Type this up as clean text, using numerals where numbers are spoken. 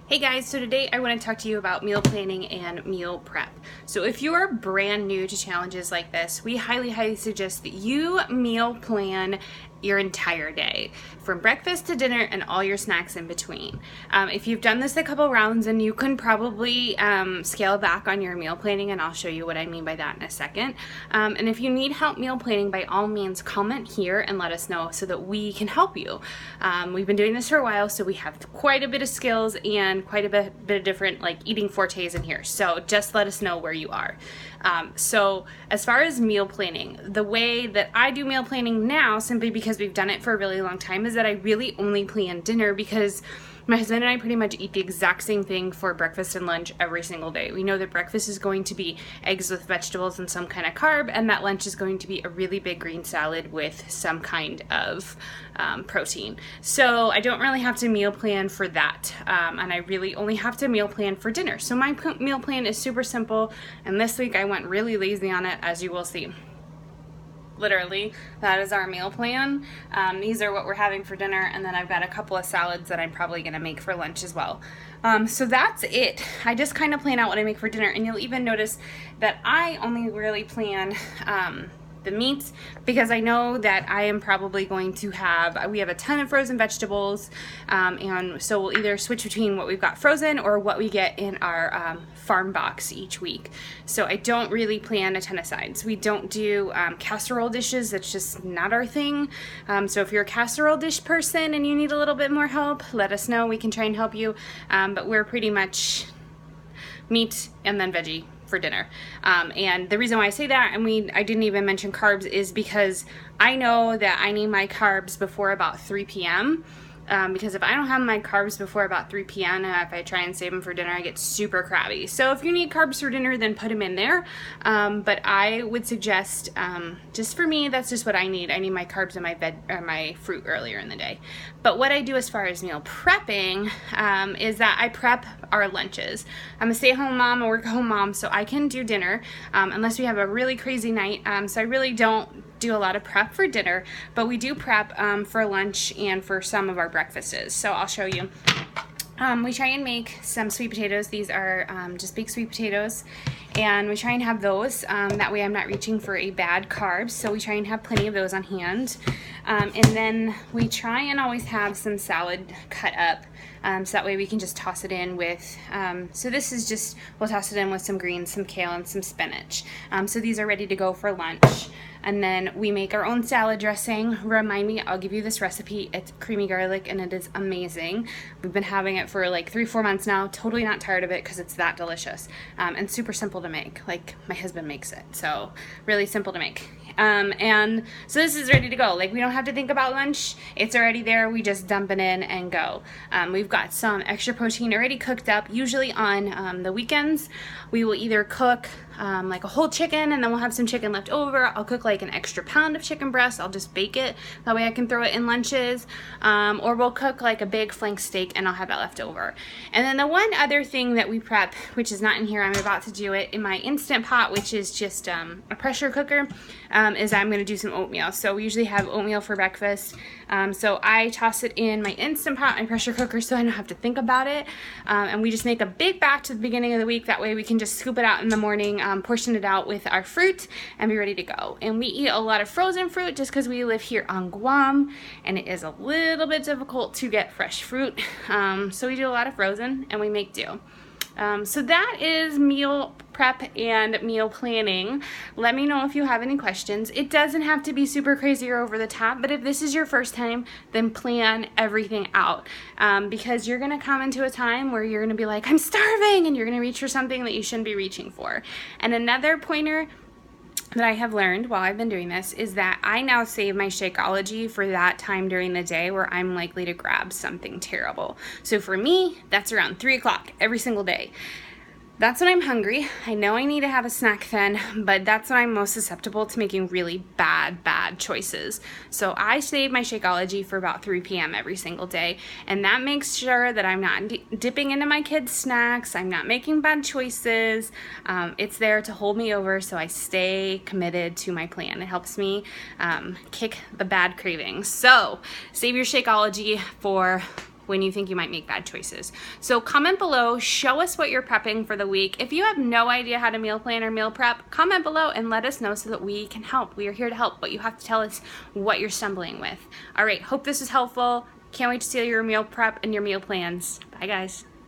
Hey guys, so today I want to talk to you about meal planning and meal prep. So if you are brand new to challenges like this, we highly suggest that you meal plan your entire day, from breakfast to dinner and all your snacks in between. If you've done this a couple rounds, and you can probably scale back on your meal planning, and I'll show you what I mean by that in a second. And if you need help meal planning, by all means comment here and let us know so that we can help you. We've been doing this for a while, so we have quite a bit of skills and quite a bit of different like eating fortes in here. So just let us know where you are. So as far as meal planning, the way that I do meal planning now, simply because we've done it for a really long time, is that I really only plan dinner, because my husband and I pretty much eat the exact same thing for breakfast and lunch every single day. We know that breakfast is going to be eggs with vegetables and some kind of carb, and that lunch is going to be a really big green salad with some kind of protein. So I don't really have to meal plan for that, and I really only have to meal plan for dinner. So my meal plan is super simple, and this week I went really lazy on it, as you will see. Literally, that is our meal plan. These are what we're having for dinner, and then I've got a couple of salads that I'm probably gonna make for lunch as well. So that's it. I just kind of plan out what I make for dinner, and you'll even notice that I only really plan the meats, because I know that I am probably going to we have a ton of frozen vegetables, and so we'll either switch between what we've got frozen or what we get in our farm box each week. So I don't really plan a ton of sides. We don't do casserole dishes. That's just not our thing. So if you're a casserole dish person and you need a little bit more help, let us know. We can try and help you, but we're pretty much meat and then veggie for dinner. And the reason why I say that, and I didn't even mention carbs, is because I know that I need my carbs before about 3 p.m. Because if I don't have my carbs before about 3 p.m., if I try and save them for dinner, I get super crabby. So if you need carbs for dinner, then put them in there. But I would suggest, just for me, that's just what I need. I need my carbs and my fruit earlier in the day. But what I do as far as meal prepping is that I prep our lunches. I'm a stay-at-home mom, a work-at-home mom, so I can do dinner unless we have a really crazy night. So I really don't do a lot of prep for dinner, but we do prep for lunch and for some of our breakfasts. So I'll show you. We try and make some sweet potatoes. These are just baked sweet potatoes, and we try and have those. That way I'm not reaching for a bad carb, so we try and have plenty of those on hand. And then we try and always have some salad cut up, so that way we can just toss it in with, so this is just, we'll toss it in with some greens, some kale, and some spinach. So these are ready to go for lunch. And then we make our own salad dressing. Remind me, I'll give you this recipe. It's creamy garlic, and it is amazing. We've been having it for like 3-4 months now. Totally not tired of it, because it's that delicious, and super simple to make. Like, my husband makes it, so really simple to make. And so this is ready to go. Like, we don't have to think about lunch. It's already there. We just dump it in and go. We've got some extra protein already cooked up. Usually on the weekends, we will either cook like a whole chicken, and then we'll have some chicken left over. I'll cook like an extra pound of chicken breast. I'll just bake it. That way I can throw it in lunches. Or we'll cook like a big flank steak, and I'll have that left over. And then the one other thing that we prep, which is not in here, I'm about to do it in my Instant Pot, which is just a pressure cooker, is I'm going to do some oatmeal. So we usually have oatmeal for breakfast. So I toss it in my Instant Pot, my pressure cooker, so I don't have to think about it. And we just make a big batch at the beginning of the week. That way we can just scoop it out in the morning, portion it out with our fruit, and be ready to go. And we eat a lot of frozen fruit just because we live here on Guam, and it is a little bit difficult to get fresh fruit. So we do a lot of frozen, and we make do. So that is meal prep and meal planning. Let me know if you have any questions. It doesn't have to be super crazy or over the top, but if this is your first time, then plan everything out, because you're gonna come into a time where you're gonna be like, I'm starving, and you're gonna reach for something that you shouldn't be reaching for. And another pointer that I have learned while I've been doing this is that I now save my Shakeology for that time during the day where I'm likely to grab something terrible. So for me, that's around 3 o'clock every single day. That's when I'm hungry. I know I need to have a snack then, but that's when I'm most susceptible to making really bad choices. So I save my Shakeology for about 3 p.m. every single day, and that makes sure that I'm not dipping into my kids' snacks, I'm not making bad choices. It's there to hold me over so I stay committed to my plan. It helps me kick the bad cravings. So save your Shakeology for when you think you might make bad choices. So comment below, show us what you're prepping for the week. If you have no idea how to meal plan or meal prep, comment below and let us know so that we can help. We are here to help, but you have to tell us what you're stumbling with. All right, hope this is helpful. Can't wait to see your meal prep and your meal plans. Bye guys.